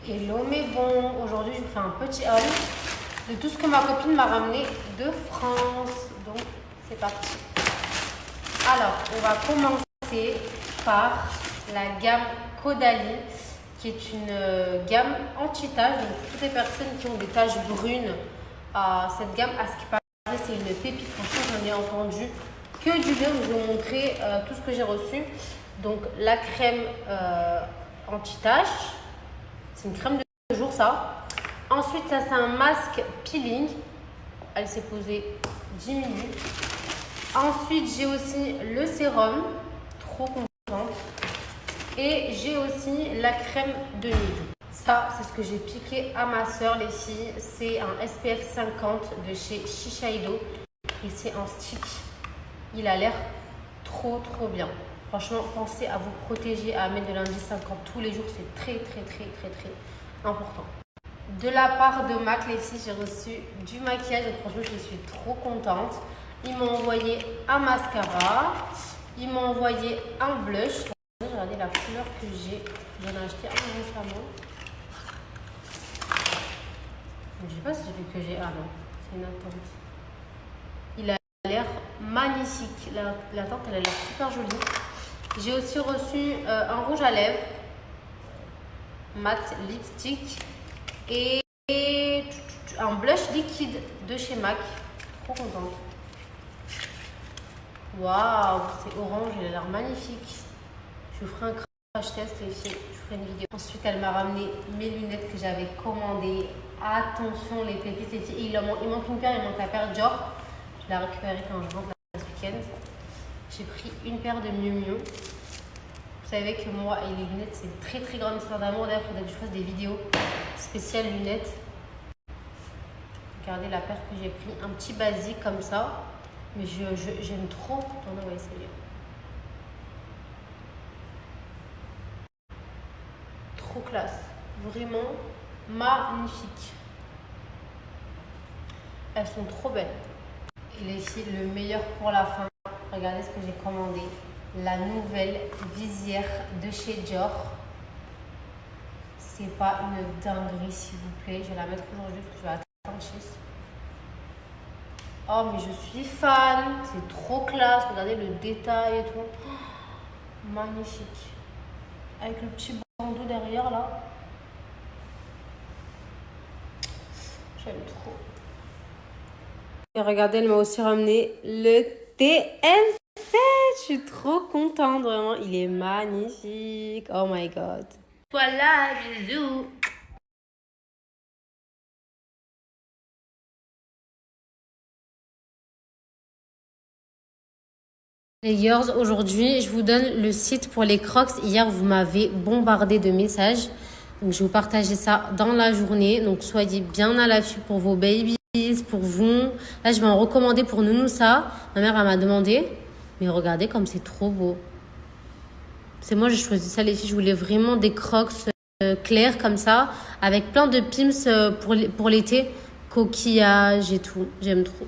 Hello mes bons, aujourd'hui je vous fais un petit haul de tout ce que ma copine m'a ramené de France. Donc c'est parti. Alors on va commencer par la gamme Caudalie qui est une gamme anti-taches. Donc toutes les personnes qui ont des taches brunes, cette gamme à ce qui paraît c'est une pépite. Franchement j'en ai entendu que du bien. Je vais vous montrer tout ce que j'ai reçu. Donc la crème anti-taches. C'est une crème de jour, ça. Ensuite, ça, c'est un masque peeling. Elle s'est posée 10 minutes. Ensuite, j'ai aussi le sérum. Trop contente. Et j'ai aussi la crème de nude. Ça, c'est ce que j'ai piqué à ma soeur, les filles. C'est un SPF 50 de chez Shiseido. Et c'est en stick. Il a l'air trop bien. Franchement, pensez à vous protéger, à mettre de l'indice 50 tous les jours. C'est très important. De la part de MAC, les filles, j'ai reçu du maquillage. Et franchement, je suis trop contente. Ils m'ont envoyé un mascara. Ils m'ont envoyé un blush. Regardez la couleur que j'ai. J'en ai acheté un récemment. Je ne sais pas si c'est celui que j'ai. Ah non, c'est une attente. Il a l'air magnifique. La teinte, elle a l'air super jolie. J'ai aussi reçu un rouge à lèvres, mat lipstick et un blush liquide de chez MAC. Trop contente. Waouh, c'est orange, il a l'air magnifique. Je vous ferai un crash test, les filles. Je vous ferai une vidéo. Ensuite, elle m'a ramené mes lunettes que j'avais commandées. Attention, les pépites, les filles. Il manque une paire, il manque la paire Dior. Je l'ai récupérée quand je rentre ce week-end. J'ai pris une paire de Miu Miu. Vous savez que moi et les lunettes, c'est une très grande histoire d'amour. D'ailleurs, il faudrait que je fasse des vidéos spéciales lunettes. Regardez la paire que j'ai pris. Un petit basique comme ça. Mais j'aime trop. Attendez, on va essayer. Trop classe. Vraiment magnifique. Elles sont trop belles. Et les filles, le meilleur pour la fin. Regardez ce que j'ai commandé. La nouvelle visière de chez Dior. C'est pas une dinguerie, s'il vous plaît. Je vais la mettre aujourd'hui parce que je vais attendre 6. Oh, mais je suis fan. C'est trop classe. Regardez le détail et tout. Oh, magnifique. Avec le petit bandeau derrière là. J'aime trop. Et regardez, elle m'a aussi ramené le TM7. Je suis trop contente, vraiment. Il est magnifique. Oh my god. Voilà, bisous. Les girls, aujourd'hui, je vous donne le site pour les Crocs. Hier, vous m'avez bombardé de messages. Donc, je vais vous partager ça dans la journée. Donc, soyez bien à l'affût pour vos babies, pour vous. Là, je vais en recommander pour Nounou ça. Ma mère, elle m'a demandé. Mais regardez comme c'est trop beau. C'est moi, j'ai choisi ça, les filles. Je voulais vraiment des Crocs clairs comme ça, avec plein de pims pour l'été. Coquillages et tout. J'aime trop.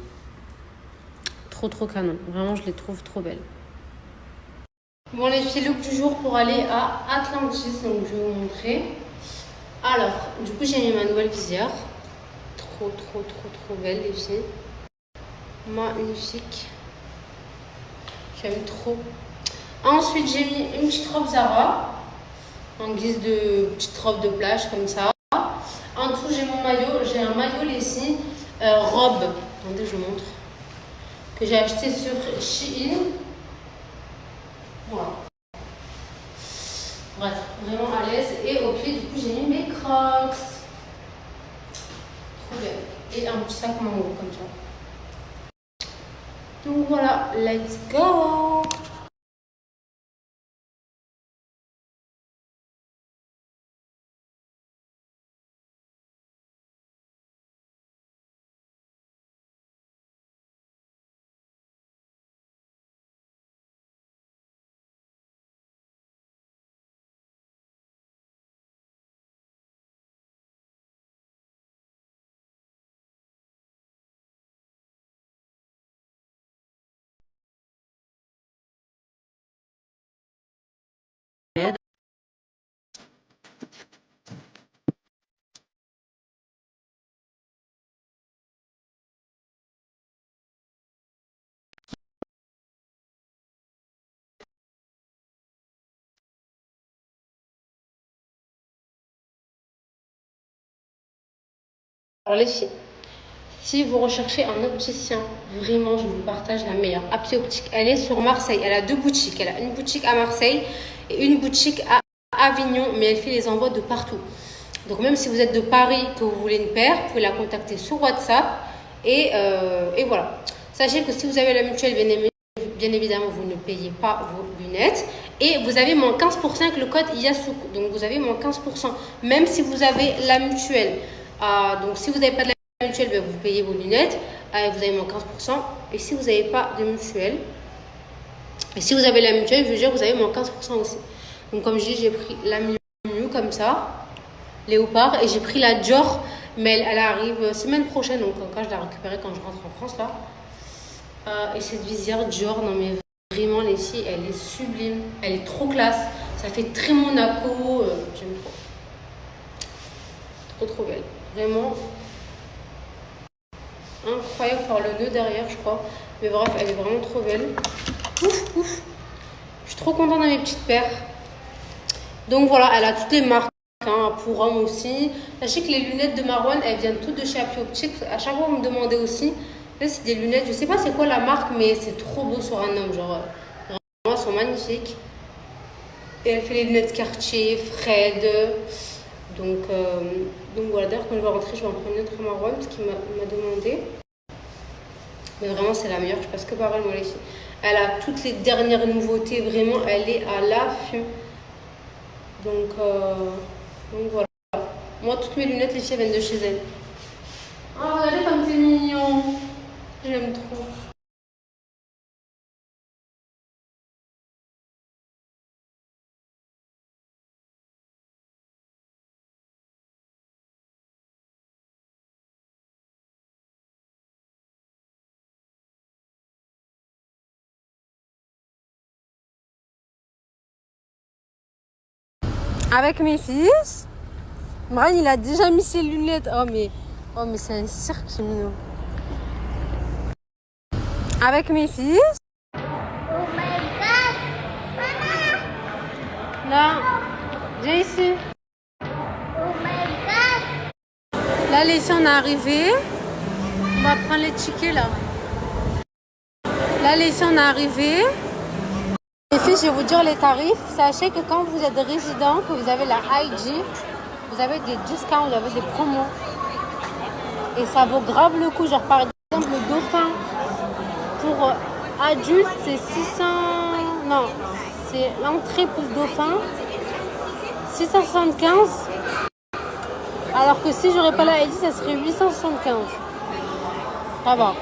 Trop canon. Vraiment, je les trouve trop belles. Bon, les filles, look du jour pour aller à Atlantis. Donc, je vais vous montrer. Alors, du coup, j'ai mis ma nouvelle visière. Trop belle, les filles. Magnifique. J'aime trop. Ensuite, j'ai mis une petite robe Zara. En guise de petite robe de plage, comme ça. En dessous, j'ai mon maillot. J'ai un maillot, les filles. Robe. Attendez, je vous montre. Que j'ai acheté sur Shein. Voilà. Bref, vraiment à l'aise. Et au pied, du coup, j'ai mis mes Crocs. Trop bien. Et un petit sac mango, comme ça. Donc voilà, let's go! Alors les filles, si vous recherchez un opticien, vraiment je vous partage la meilleure. Apti Optique, elle est sur Marseille. Elle a 2 boutiques. Elle a une boutique à Marseille et une boutique à Avignon, mais elle fait les envois de partout. Donc même si vous êtes de Paris, que vous voulez une paire, vous pouvez la contacter sur WhatsApp et voilà. Sachez que si vous avez la mutuelle, bien évidemment, vous ne payez pas vos lunettes. Et vous avez moins 15% avec le code Yasouk. Donc vous avez moins 15%. Même si vous avez la mutuelle. Donc si vous n'avez pas de la mutuelle, ben, vous payez vos lunettes. Vous avez moins 15%. Et si vous n'avez pas de mutuelle, et si vous avez la mutuelle, je veux dire, vous avez moins 15% aussi. Donc comme je dis, j'ai pris la Miu Miu comme ça, léopard. Et j'ai pris la Dior. Mais elle arrive semaine prochaine. Donc quand je la récupérerai quand je rentre en France là. Et cette visière Dior, non mais vraiment les filles, elle est sublime, elle est trop classe, ça fait très Monaco, j'aime trop. Trop belle, vraiment incroyable, faire le nœud derrière je crois, mais bref elle est vraiment trop belle. Ouf, ouf, je suis trop contente de mes petites paires. Donc voilà, elle a toutes les marques, hein, pour hommes aussi. Sachez que les lunettes de Marouane, elles viennent toutes de chez Apti Optique, à chaque fois vous me demandez aussi. Là, c'est des lunettes, je sais pas c'est quoi la marque, mais c'est trop beau sur un homme, genre vraiment elles sont magnifiques. Et elle fait les lunettes Cartier, Fred. Donc voilà, d'ailleurs quand je vais rentrer, je vais en prendre une autre à Marouane parce qu'il m'a demandé. Mais vraiment c'est la meilleure, je passe que par elle moi les filles. Elle a toutes les dernières nouveautés, vraiment elle est à l'affût. Donc voilà. Moi toutes mes lunettes les filles viennent de chez elle. Oh regardez comme c'est mignon. J'aime trop. Avec mes fils, Brian il a déjà mis ses lunettes. Oh mais c'est un cirque, c'est mignon. Avec mes fils. Oh my god, maman. Là, viens ici. Oh my god. Là les filles on est arrivé. On va prendre les tickets là. Là les filles on est arrivé. Les filles, je vais vous dire les tarifs. Sachez que quand vous êtes résident, que vous avez la IG, vous avez des discounts, vous avez des promos. Et ça vaut grave le coup. Genre par exemple le dauphin pour adultes c'est 600. Non, c'est l'entrée plus dauphin. 675. Alors que si j'aurais pas la IG, ça serait 875. Ça va.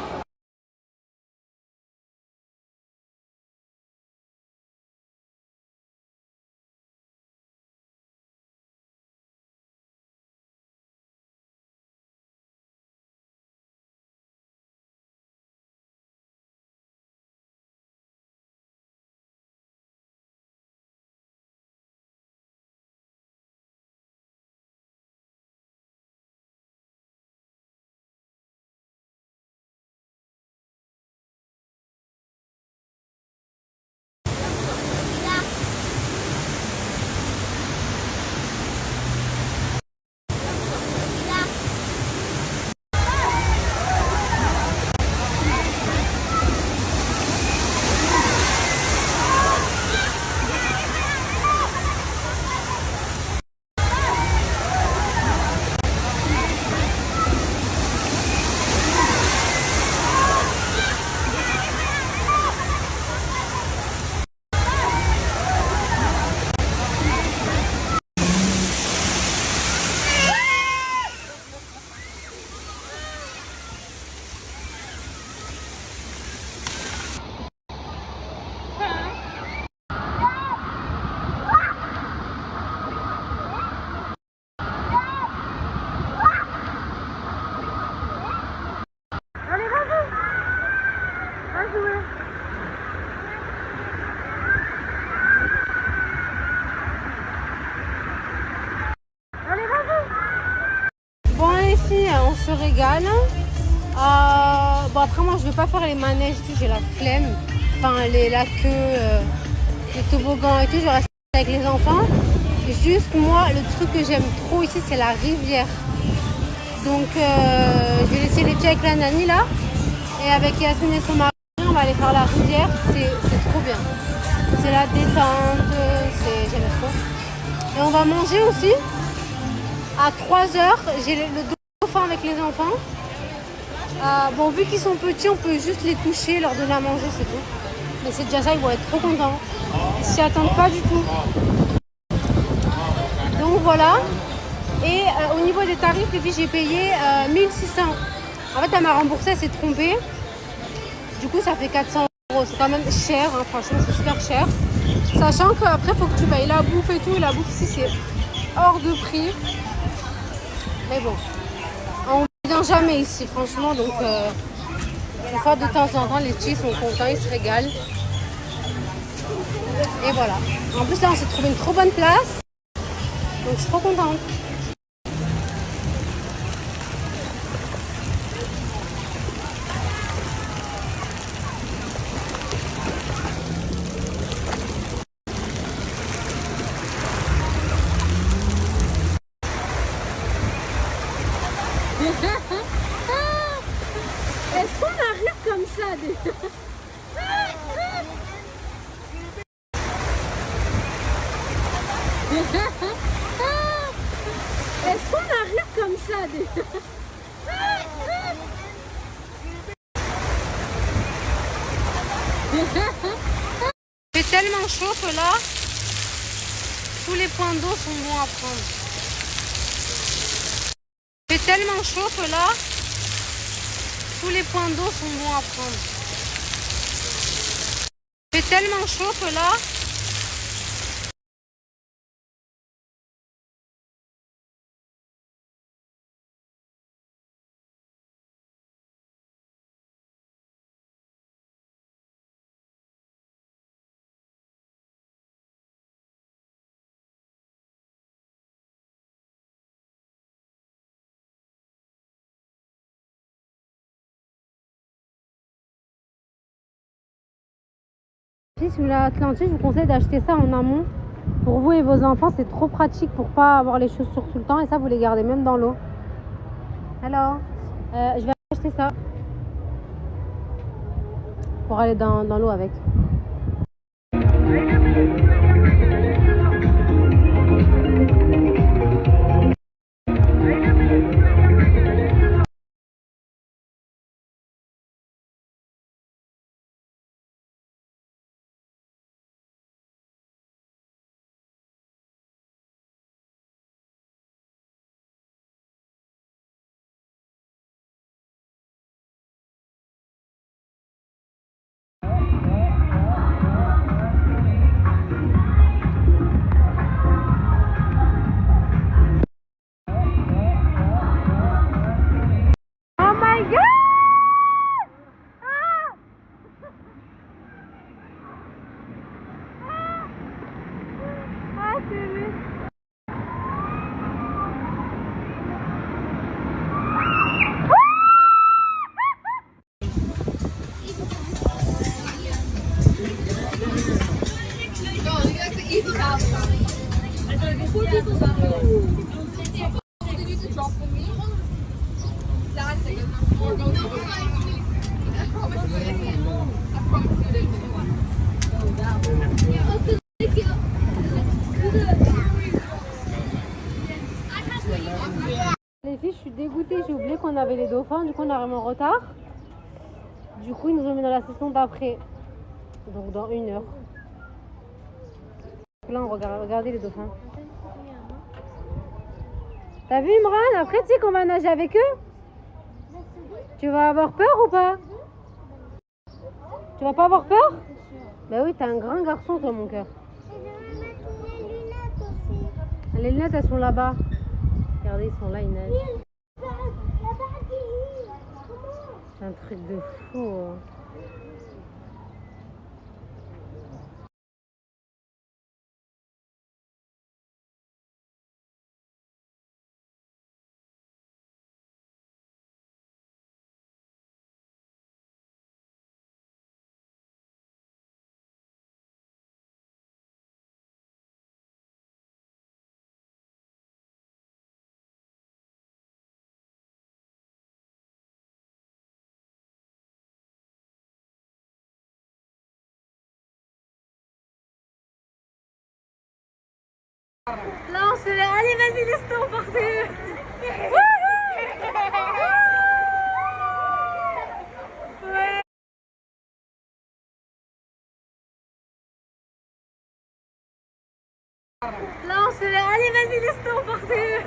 On se régale. Bon après moi je vais pas faire les manèges, j'ai la flemme. Enfin la queue, les toboggans et tout, je reste avec les enfants. Juste moi le truc que j'aime trop ici c'est la rivière. Donc je vais laisser les petits avec la nanny là. Et avec Yasmine et son mari, on va aller faire la rivière. C'est trop bien. C'est la détente, j'aime trop. Et on va manger aussi. À 3h, j'ai le dauphin avec les enfants. Bon, vu qu'ils sont petits, on peut juste les toucher, leur donner à manger, c'est tout. Mais c'est déjà ça, ils vont être trop contents. Ils s'y attendent pas du tout. Donc voilà. Et au niveau des tarifs, les filles, j'ai payé 1600. En fait, elle m'a remboursé, elle s'est trompée. Du coup, ça fait 400 euros. C'est quand même cher, hein, franchement, c'est super cher. Sachant qu'après, il faut que tu payes la bouffe et tout. Et la bouffe ici, c'est hors de prix. Mais bon, on ne vient jamais ici, franchement. Donc, une fois de temps en temps, les petits sont contents, ils se régalent. Et voilà. En plus, là, on s'est trouvé une trop bonne place. Donc, je suis trop contente. Est-ce qu'on arrive comme ça Est-ce qu'on arrive comme ça Il fait tellement chaud que là, tous les points d'eau sont bons à prendre. Il fait tellement chaud que là, tous les points d'eau sont bons à prendre. Il fait tellement chaud que là, si vous voulez l'Atlantique, je vous conseille d'acheter ça en amont. Pour vous et vos enfants, c'est trop pratique pour pas avoir les chaussures tout le temps. Et ça, vous les gardez même dans l'eau. Alors, je vais acheter ça pour aller dans l'eau avec. Oh my god! Ah, c'est lui. Les filles, je suis dégoûtée, j'ai oublié qu'on avait les dauphins, du coup on est vraiment en retard. Du coup, ils nous ont mis dans la session d'après, donc dans 1 heure. Là, on regarde, regardez les dauphins. T'as vu Imran? Après, tu sais qu'on va nager avec eux? Tu vas avoir peur ou pas? Tu vas pas avoir peur? Bah oui, t'es un grand garçon, toi, mon cœur. Les lunettes, elles sont là-bas. Regardez, ils sont là, ils nagent. C'est un truc de fou. Hein. vas-y, laisse-toi emporter. Ouais. Lance-le, allez, vas-y, laisse-toi emporter.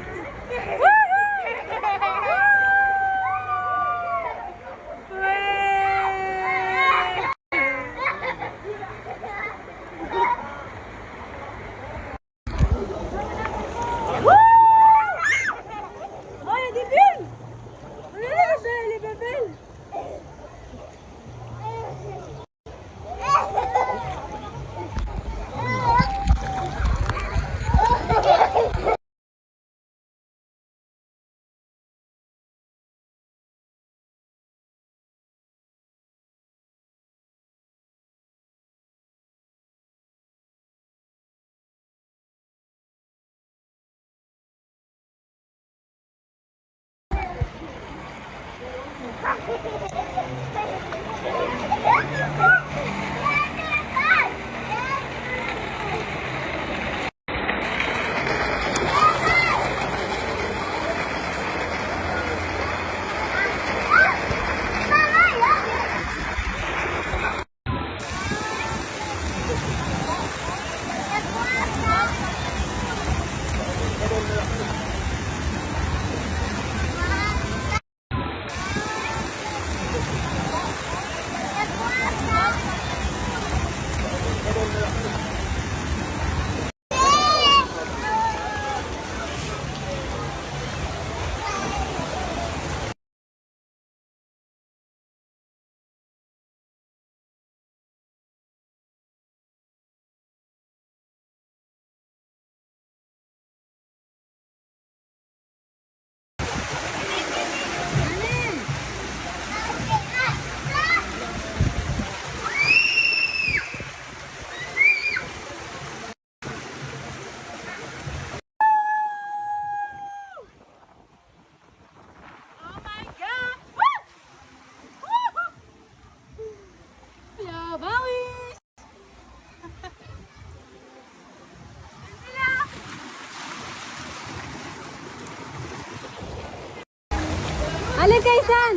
Allez, Kaysan!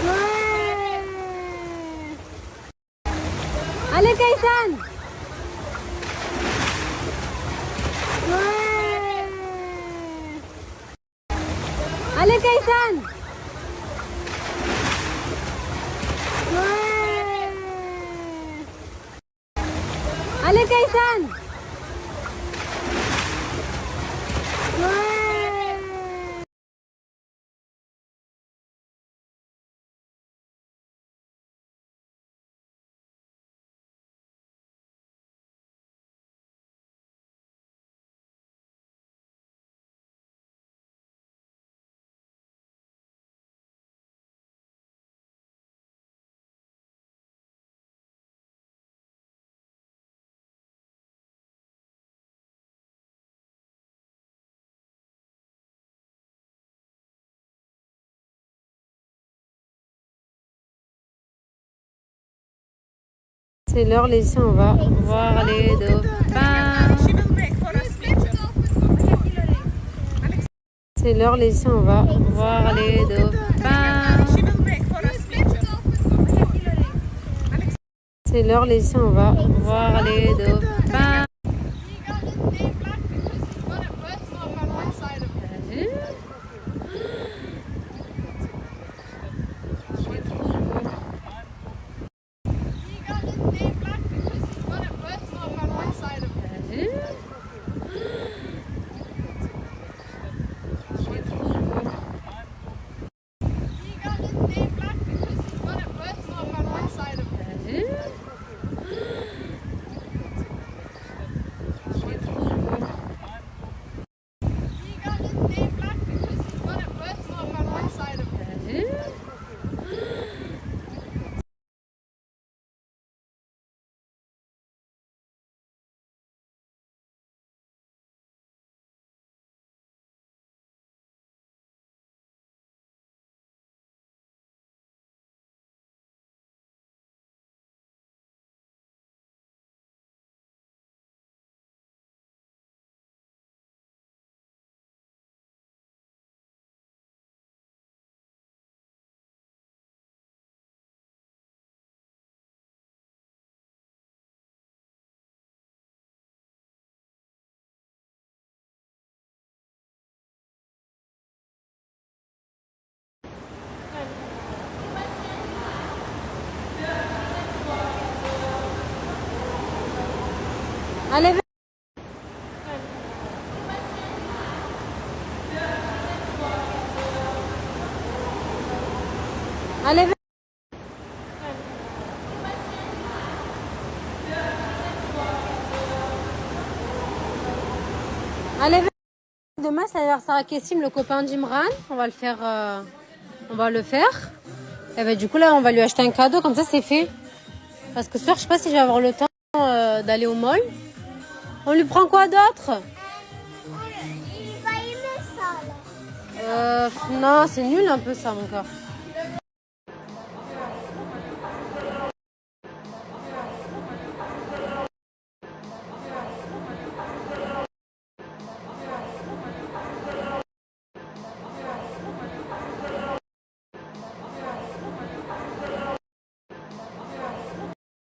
Ouais! Allez, Kaysan! Ouais! Allez, Kaysan! Ouais! Allez, Kaysan! C'est l'heure, les filles, on va voir les dauphins. C'est l'heure, les filles, on va voir les dauphins. C'est l'heure, les filles, on va voir les dauphins. Allez, viens. Allez, viens. Allez, viens. Demain, c'est l'anniversaire à Kessim, le copain d'Imran. On va le faire. Et ben, du coup, là, on va lui acheter un cadeau. Comme ça, c'est fait. Parce que ce soir, je sais pas si je vais avoir le temps d'aller au mall. On lui prend quoi d'autre? Il va aimer ça, là. Non, c'est nul un peu ça, mon cœur.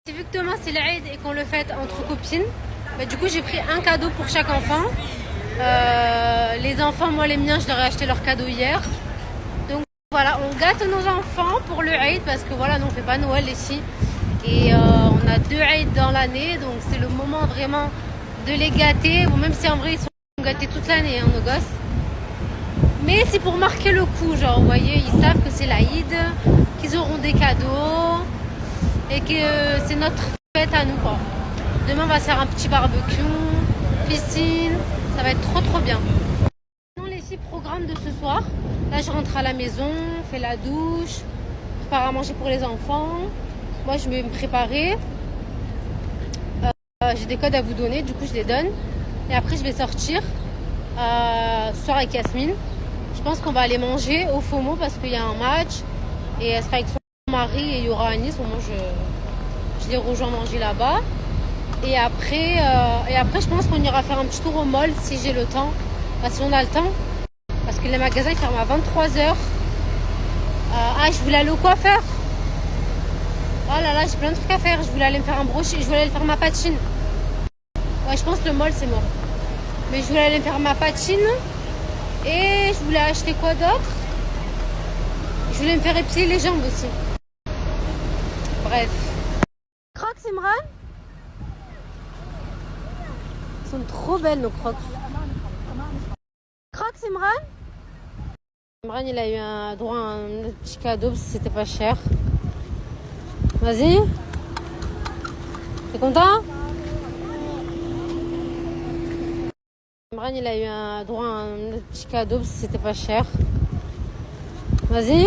Vu que demain c'est l'Aïd et qu'on le fête entre copines, bah, du coup j'ai pris un cadeau pour chaque enfant. Les enfants, moi les miens, je leur ai acheté leur cadeau hier. Donc voilà, on gâte nos enfants pour le Aïd parce que voilà, nous on fait pas Noël ici. Et on a 2 Aïd dans l'année, donc c'est le moment vraiment de les gâter. Bon, même si en vrai ils sont gâtés toute l'année, hein, nos gosses. Mais c'est pour marquer le coup, genre vous voyez, ils savent que c'est l'Aïd, qu'ils auront des cadeaux. Et que c'est notre fête à nous, quoi. Demain on va se faire un petit barbecue, piscine, ça va être trop bien. Sinon les 6 programmes de ce soir, là je rentre à la maison, fais la douche, prépare à manger pour les enfants. Moi je vais me préparer, j'ai des codes à vous donner, du coup je les donne. Et après je vais sortir ce soir avec Yasmine. Je pense qu'on va aller manger au FOMO parce qu'il y a un match et elle sera avec son mari et il y aura Anis. Moi je les rejoins manger là-bas. Et après je pense qu'on ira faire un petit tour au mall si j'ai le temps. Si on a le temps. Parce que les magasins ils ferment à 23h. Je voulais aller au coiffeur. Oh là là, j'ai plein de trucs à faire. Je voulais aller me faire un brochet. Je voulais aller faire ma patine. Ouais, je pense que le mall c'est mort. Mais je voulais aller me faire ma patine. Et je voulais acheter quoi d'autre? Je voulais me faire épiler les jambes aussi. Bref. Crocs, Imran? Elles sont trop belles nos crocs. Crocs, Imran? Imran, il a eu un droit à un petit cadeau parce que c'était pas cher. Vas-y. T'es content? Imran, il a eu un droit à un petit cadeau parce que c'était pas cher. Vas-y.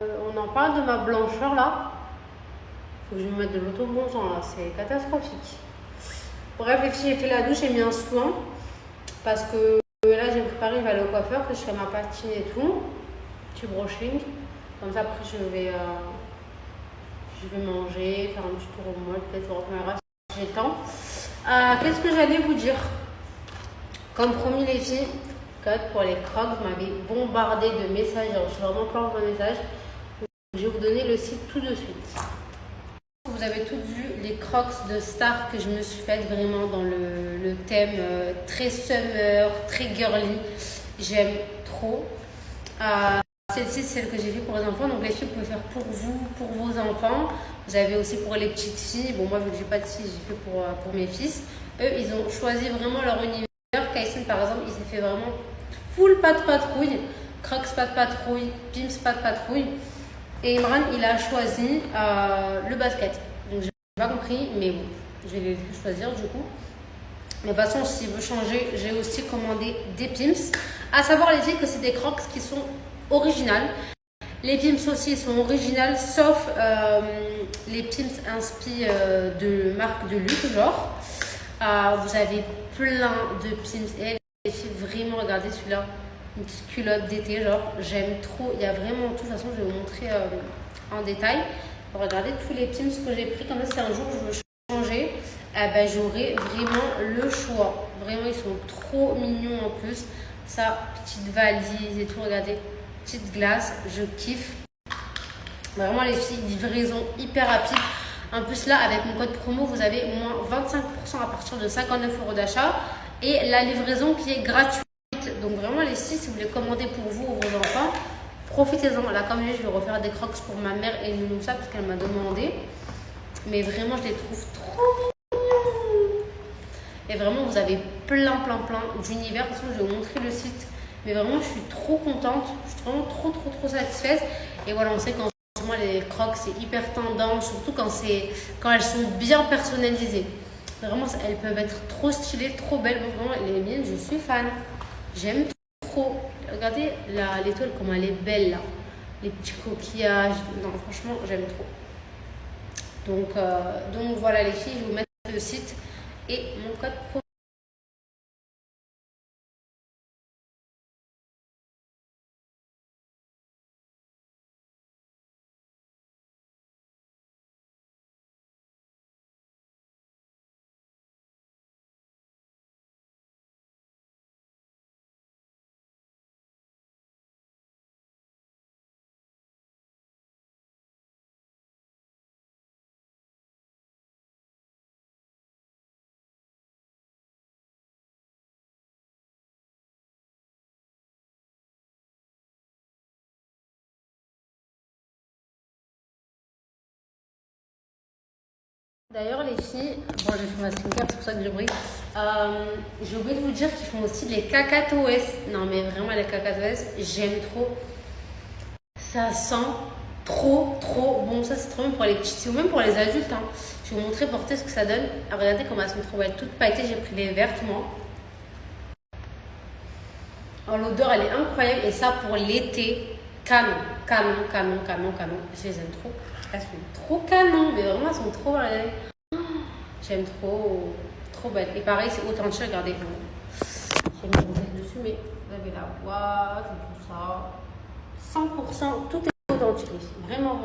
On en parle de ma blancheur là. Faut que je me mette de l'autobronzant là, c'est catastrophique. Bref, les filles, j'ai fait la douche, j'ai mis un soin. Parce que là, j'ai préparé, je vais aller au coiffeur, que je fais ma patine et tout. Petit brushing. Comme ça, après, je vais manger, faire un petit tour au mall, peut-être voir caméra si j'ai le temps. Qu'est-ce que j'allais vous dire? Comme promis, les filles, code pour les crocs, vous m'avez bombardé de messages, j'ai reçu vraiment plein de messages. Je vais vous donner le site tout de suite. Vous avez toutes vu les crocs de Star que je me suis faites vraiment dans le thème très summer, très girly. J'aime trop. Celle-ci, c'est celle que j'ai fait pour les enfants. Donc les filles, vous pouvez faire pour vous, pour vos enfants. Vous avez aussi pour les petites filles. Bon, moi, vu que j'ai pas de filles, j'ai fait pour mes fils. Eux, ils ont choisi vraiment leur univers. Kyson, par exemple, il s'est fait vraiment full pas de patrouille. Crocs pas de patrouille, Pimps pas de patrouille. Et Imran, il a choisi le basket. Donc, j'ai pas compris, mais bon, je vais les choisir du coup. Mais de toute façon, s'il veut changer, j'ai aussi commandé des Pimps. À savoir, les filles, que c'est des crocs qui sont originales. Les Pimps aussi sont originales, sauf les Pimps inspirés de marque de luxe, genre. Vous avez plein de Pimps. Et les filles, vraiment, regardez celui-là. Une petite culotte d'été, genre, j'aime trop. Il y a vraiment tout. De toute façon, je vais vous montrer en détail. Regardez tous les Pimps que j'ai pris. Comme ça, c'est un jour où je veux changer. ben, j'aurai vraiment le choix. Vraiment, ils sont trop mignons en plus. Ça, petite valise et tout, regardez. Petite glace, je kiffe. Vraiment, les filles, livraison hyper rapide. En plus, là, avec mon code promo, vous avez moins 25% à partir de 59 € d'achat. Et la livraison qui est gratuite. Donc, vraiment, les filles, si vous voulez commander pour vous ou vos enfants, profitez-en. Là, comme je vais refaire des crocs pour ma mère et Nounoussa parce qu'elle m'a demandé. Mais vraiment, je les trouve trop mignons. Et vraiment, vous avez plein d'univers. De toute façon, je vais vous montrer le site. Mais vraiment, je suis trop contente. Je suis vraiment trop satisfaite. Et voilà, on sait qu'en ce moment, les crocs, c'est hyper tendance. Surtout quand elles sont bien personnalisées. Vraiment, elles peuvent être trop stylées, trop belles. Moi, vraiment, les miennes, je suis fan. J'aime trop. Regardez l'étoile, comment elle est belle, là. Les petits coquillages. Non, franchement, j'aime trop. Donc voilà les filles, je vais vous mettre le site et mon code pro. D'ailleurs les filles, bon j'ai fait ma skincare, c'est pour ça que j'ai oublié. J'ai oublié de vous dire qu'ils font aussi les cacatoès. Non mais vraiment les cacatoès, j'aime trop. Ça sent trop bon. Ça c'est trop bien pour les petits ou même pour les adultes. Hein. Je vais vous montrer porter ce que ça donne. Alors, regardez comment elles sont trop belles, toutes pailletées. J'ai pris les vertes moi. Alors l'odeur elle est incroyable et ça pour l'été, canon. Je les aime trop. Elles sont trop canon, mais vraiment elles sont trop belles. J'aime trop belles. Et pareil c'est authentique, regardez. J'ai mis une bouteille dessus mais vous avez la boîte, tout ça. 100%, tout est authentique ici, vraiment.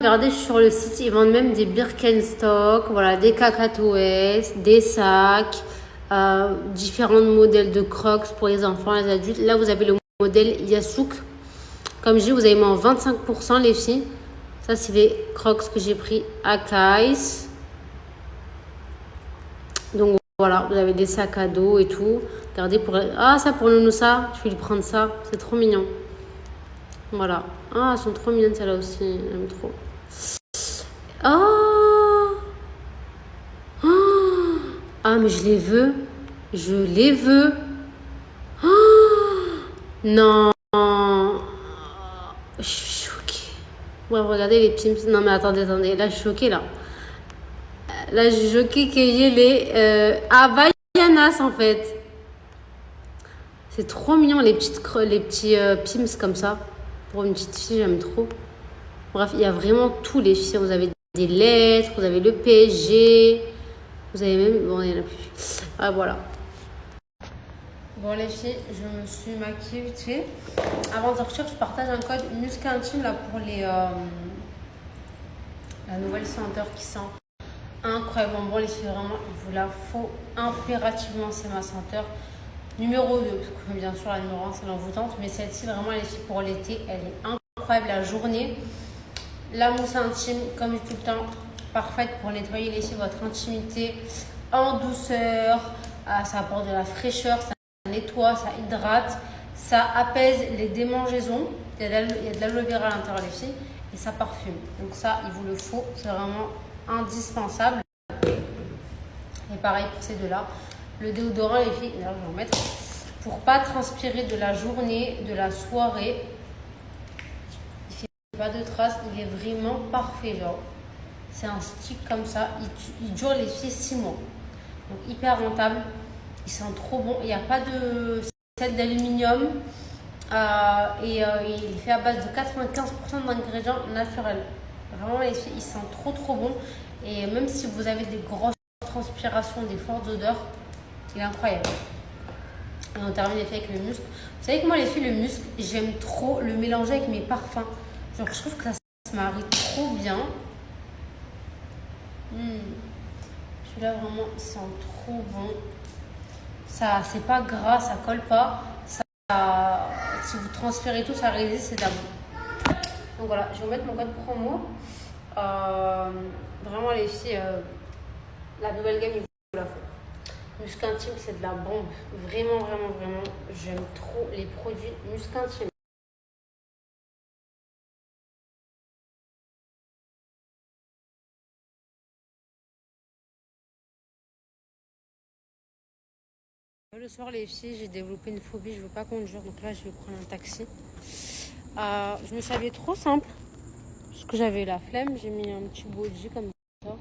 Regardez sur le site, ils vendent même des Birkenstock, voilà, des cacatoès, des sacs, différents modèles de crocs pour les enfants, les adultes. Là, vous avez le modèle Yasouk. Comme je dis, vous avez moins 25% les filles. Ça, c'est les crocs que j'ai pris à Kais. Donc voilà, vous avez des sacs à dos et tout. Regardez pour... Ah, ça pour Nounoussa, je vais lui prendre ça. C'est trop mignon. Voilà. Ah, elles sont trop mignonnes celles-là aussi. J'aime trop. Oh! Oh! Ah, mais je les veux. Je les veux. Oh! Non. Je suis choquée. Ouais, regardez les pimps. Non, mais attendez. Là, je suis choquée, là. Là, je suis choquée qu'il y ait les Havaianas, en fait. C'est trop mignon, les petits pimps comme ça. Pour une petite fille, j'aime trop. Bref, il y a vraiment tous les filles. Vous avez des lettres, vous avez le PSG. Vous avez même... Bon, il n'y en a plus. Ah, voilà. Bon, les filles, je me suis maquillée vite fait. Avant de sortir, je partage un code Musca Intime là, pour la nouvelle senteur qui sent incroyable. Bon, les filles, vraiment, il vous la faut impérativement. C'est ma senteur numéro 2. Parce que bien sûr, la numéro 1, c'est l'envoûtante. Mais celle-ci, vraiment, les filles, pour l'été, elle est incroyable. La journée, la mousse intime, comme tout le temps, parfaite pour nettoyer les filles, votre intimité en douceur. Ça apporte de la fraîcheur, ça nettoie, ça hydrate, ça apaise les démangeaisons. Il y a de l'aloe vera à l'intérieur, les filles, et ça parfume. Donc ça, il vous le faut, c'est vraiment indispensable. Et pareil pour ces deux-là. Le déodorant, les filles, je vais en mettre pour pas transpirer de la journée, de la soirée. Pas de traces, il est vraiment parfait, genre. C'est un stick comme ça, il dure les filles 6 mois. Donc hyper rentable, il sent trop bon. Il n'y a pas de sel d'aluminium il est fait à base de 95% d'ingrédients naturels. Vraiment les filles, il sent trop bon. Et même si vous avez des grosses transpirations, des fortes odeurs, il est incroyable. Et on termine les filles avec le musc. Vous savez que moi les filles, le musc, j'aime trop le mélanger avec mes parfums. Genre je trouve que ça se marie trop bien. Celui-là vraiment il sent trop bon. Ça, c'est pas gras, ça colle pas. Ça, si vous transpirez tout, ça résiste, c'est d'abord. Donc voilà, je vais vous mettre mon code promo. Vraiment les filles, la nouvelle gamme, il vous la faut. Musc Intime, c'est de la bombe. Vraiment, j'aime trop les produits Musc Intime. Le soir, les filles, j'ai développé une phobie, je veux pas conduire, donc là, je vais prendre un taxi. Je me suis habillée trop simple, parce que j'avais la flemme, j'ai mis un petit body comme ça.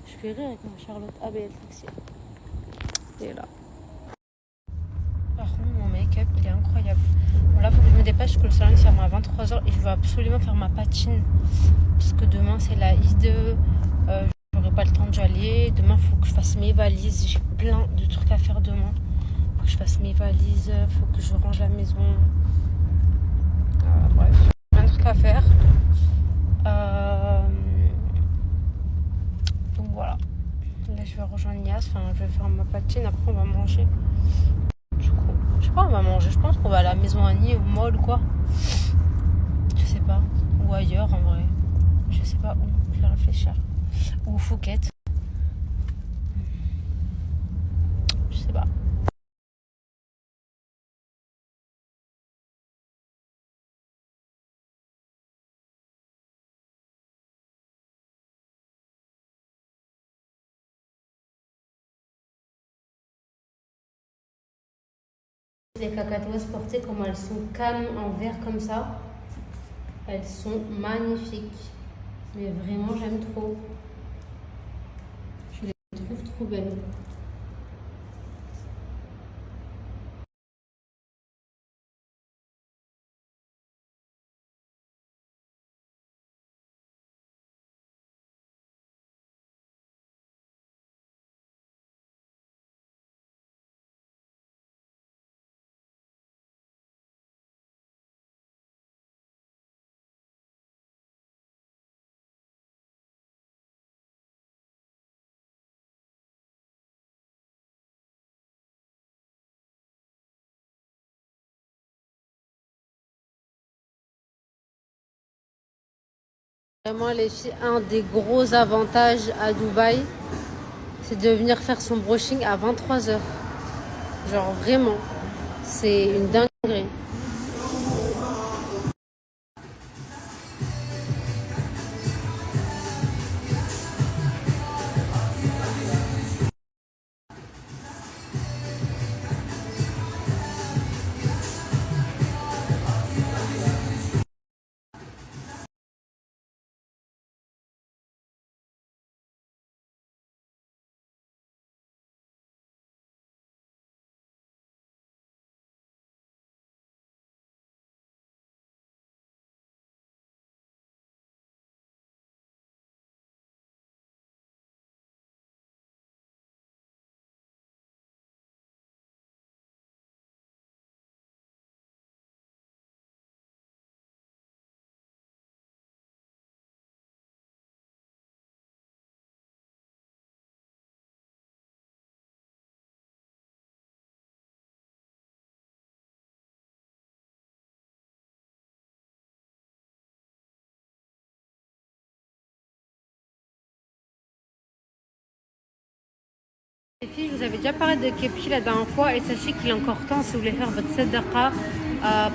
Je fais rire avec ma Charlotte. Ah ben, le taxi. Il est là. Par contre, mon make-up, il est incroyable. Bon, là, il faut que je me dépêche, parce que le salon ferme à 23h, et je veux absolument faire ma patine, parce que demain, c'est la Eid. J'aurai pas le temps d'y aller. Demain, il faut que je fasse mes valises. J'ai plein de trucs à faire demain. Il faut que je fasse mes valises. Il faut que je range la maison. Bref, plein de trucs à faire. Donc voilà. Là, je vais rejoindre Nias. Enfin, je vais faire ma patine. Après, on va manger. Du coup, je sais pas, on va manger. Je pense qu'on va à la maison Annie, au mall, quoi. Je sais pas. Ou ailleurs, en vrai. Je sais pas où. Je vais réfléchir. Ou Phuket. Je sais pas. Les cacatoès portées, comment elles sont calmes en verre comme ça. Elles sont magnifiques. Mais vraiment, j'aime trop. Je les trouve trop belles. Vraiment les filles, un des gros avantages à Dubaï, c'est de venir faire son brushing à 23h. Genre vraiment, c'est une dinguerie. Les filles, je vous avais déjà parlé de Kepchi la dernière fois et sachez qu'il est encore temps si vous voulez faire votre sadaqa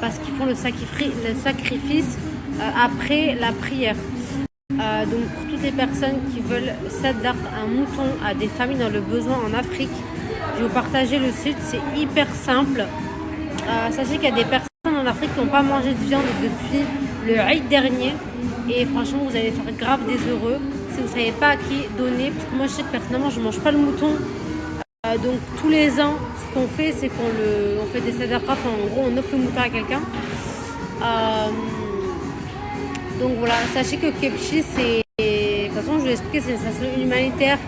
parce qu'ils font le sacrifice après la prière. Donc pour toutes les personnes qui veulent sadaq un mouton à des familles dans le besoin en Afrique, je vais vous partager le site, c'est hyper simple. Sachez qu'il y a des personnes en en Afrique qui n'ont pas mangé de viande depuis le Eid dernier. Et franchement, vous allez faire grave des heureux. Si vous ne savez pas à qui donner, parce que moi, je sais que personnellement, je ne mange pas le mouton. Donc, tous les ans, ce qu'on fait, c'est on fait des sadaqa. Enfin, en gros, on offre le mouton à quelqu'un. Donc, voilà. Sachez que Kebchi, c'est... De toute façon, je vais expliquer, c'est une association humanitaire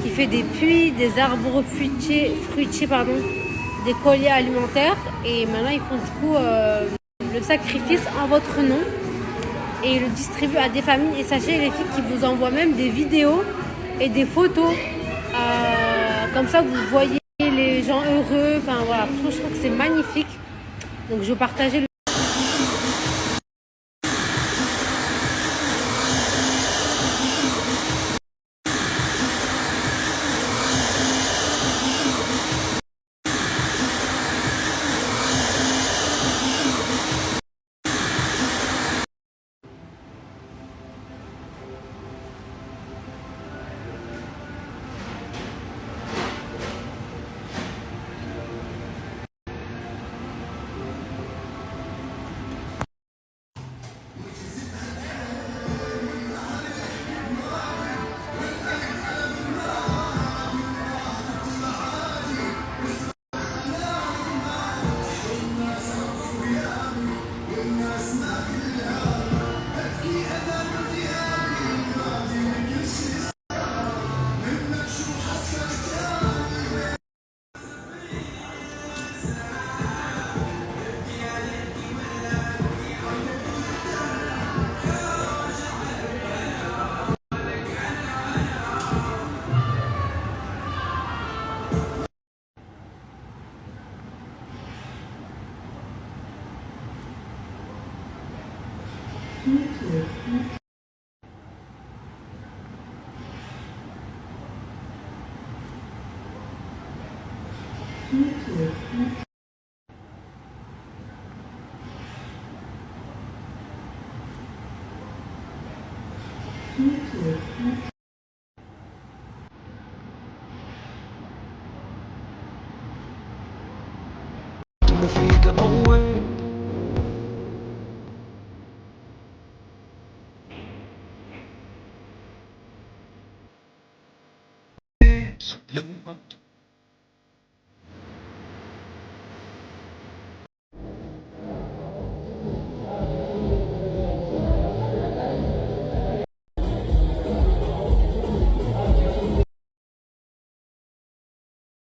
qui fait des puits, des arbres fruitiers, des colliers alimentaires. Et maintenant, ils font du coup le sacrifice en votre nom. Et ils le distribuent à des familles. Et sachez, les filles, qui vous envoient même des vidéos et des photos. Comme ça, vous voyez les gens heureux. Enfin, voilà. Je trouve que c'est magnifique. Donc, je vais partager le...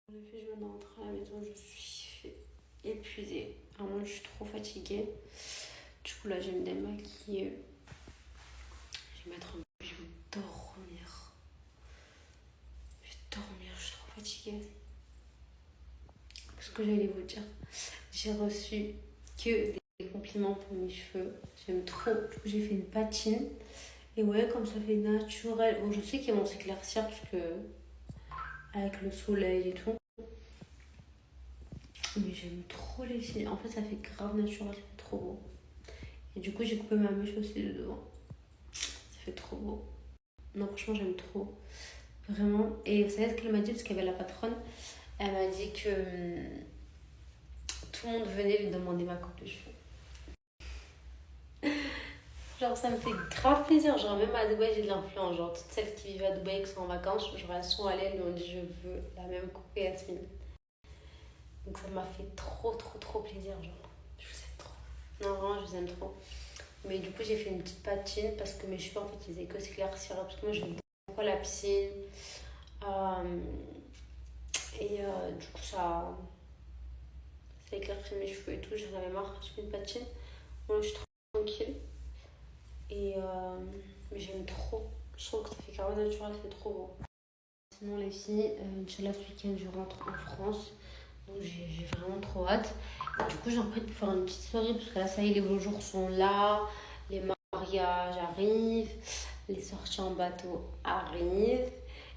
Je viens de rentrer à la maison, je suis épuisée. Vraiment, je suis trop fatiguée. Du coup, là, je vais me démaquiller. Je vais mettre un peu, je vais dormir. Je vais dormir, je suis trop fatiguée. Ce que j'allais vous dire, j'ai reçu que des compliments pour mes cheveux. J'aime trop. Du coup, j'ai fait une patine. Et ouais, comme ça fait naturel. Bon, je sais qu'ils vont s'éclaircir parce que avec le soleil et tout. Mais j'aime trop les cils. En fait, ça fait grave naturel, c'est trop beau. Et du coup, j'ai coupé ma mèche aussi de devant. Ça fait trop beau. Non, franchement, j'aime trop. Vraiment. Et vous savez ce qu'elle m'a dit, parce qu'il y avait la patronne. Elle m'a dit que tout le monde venait lui demander ma coupe de cheveux. Genre, ça me fait grave plaisir. Genre, même à Dubaï, j'ai de l'influence. Genre, toutes celles qui vivent à Dubaï et qui sont en vacances, genre, elles sont allées, elles lui ont dit je veux la même coupe et Yasmine. Donc, ça m'a fait trop plaisir. Genre, je vous aime trop. Non, vraiment, je vous aime trop. Mais du coup, j'ai fait une petite patine parce que mes cheveux, en fait, ils faisaient que s'éclaircir. Parce que moi, j'aime beaucoup la piscine. Du coup, ça éclaircit mes cheveux et tout. J'en avais marre. J'ai fait une patine. Moi, je suis tranquille. Mais j'aime trop. Je trouve que ça fait carrément naturel, c'est trop beau. Sinon, les filles, Inch'Allah, ce week-end, je rentre en France. Donc, j'ai vraiment trop hâte. Et du coup, j'ai envie de faire une petite soirée parce que là, ça y est, les beaux jours sont là. Les mariages arrivent. Les sorties en bateau arrivent.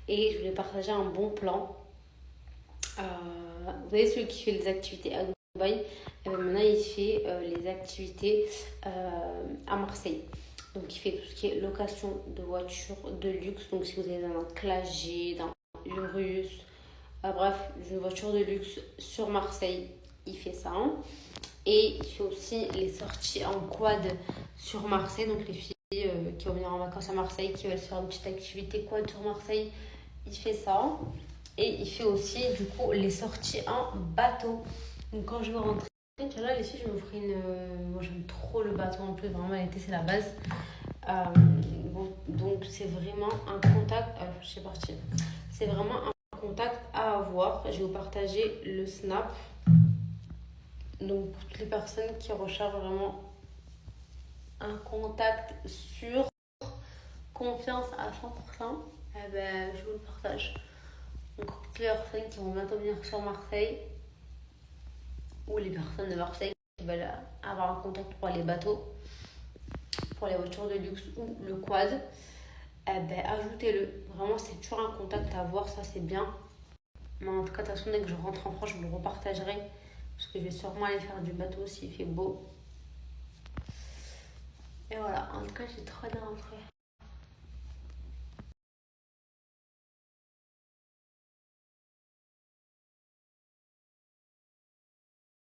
Et je voulais partager un bon plan. Vous voyez, celui qui fait les activités à Dubaï, et bien maintenant, il fait les activités à Marseille. Donc, il fait tout ce qui est location de voitures de luxe. Donc, si vous avez un Classe G, dans Urus, bref, une voiture de luxe sur Marseille, il fait ça. Hein. Et il fait aussi les sorties en quad sur Marseille. Donc les filles qui vont venir en vacances à Marseille, qui veulent faire une petite activité quad sur Marseille, il fait ça. Et il fait aussi du coup les sorties en bateau. Donc quand je veux rentrer, là les filles, je me ferai une... Moi j'aime trop le bateau en plus, vraiment l'été c'est la base. Bon, donc c'est vraiment un contact... je suis partie. C'est vraiment un contact à avoir. Je vais vous partager le snap. Donc pour toutes les personnes qui recherchent vraiment un contact sûr, confiance à 100%, eh ben, je vous le partage. Donc toutes les personnes qui vont bientôt venir sur Marseille, ou les personnes de Marseille qui veulent avoir un contact pour les bateaux, pour les voitures de luxe ou le quad, eh ben, ajoutez-le. Vraiment c'est toujours un contact à avoir, ça c'est bien. Mais en tout cas de toute façon dès que je rentre en France, je vous le repartagerai. Parce que je vais sûrement aller faire du bateau s'il fait beau. Et voilà, en tout cas j'ai trop hâte de rentrer.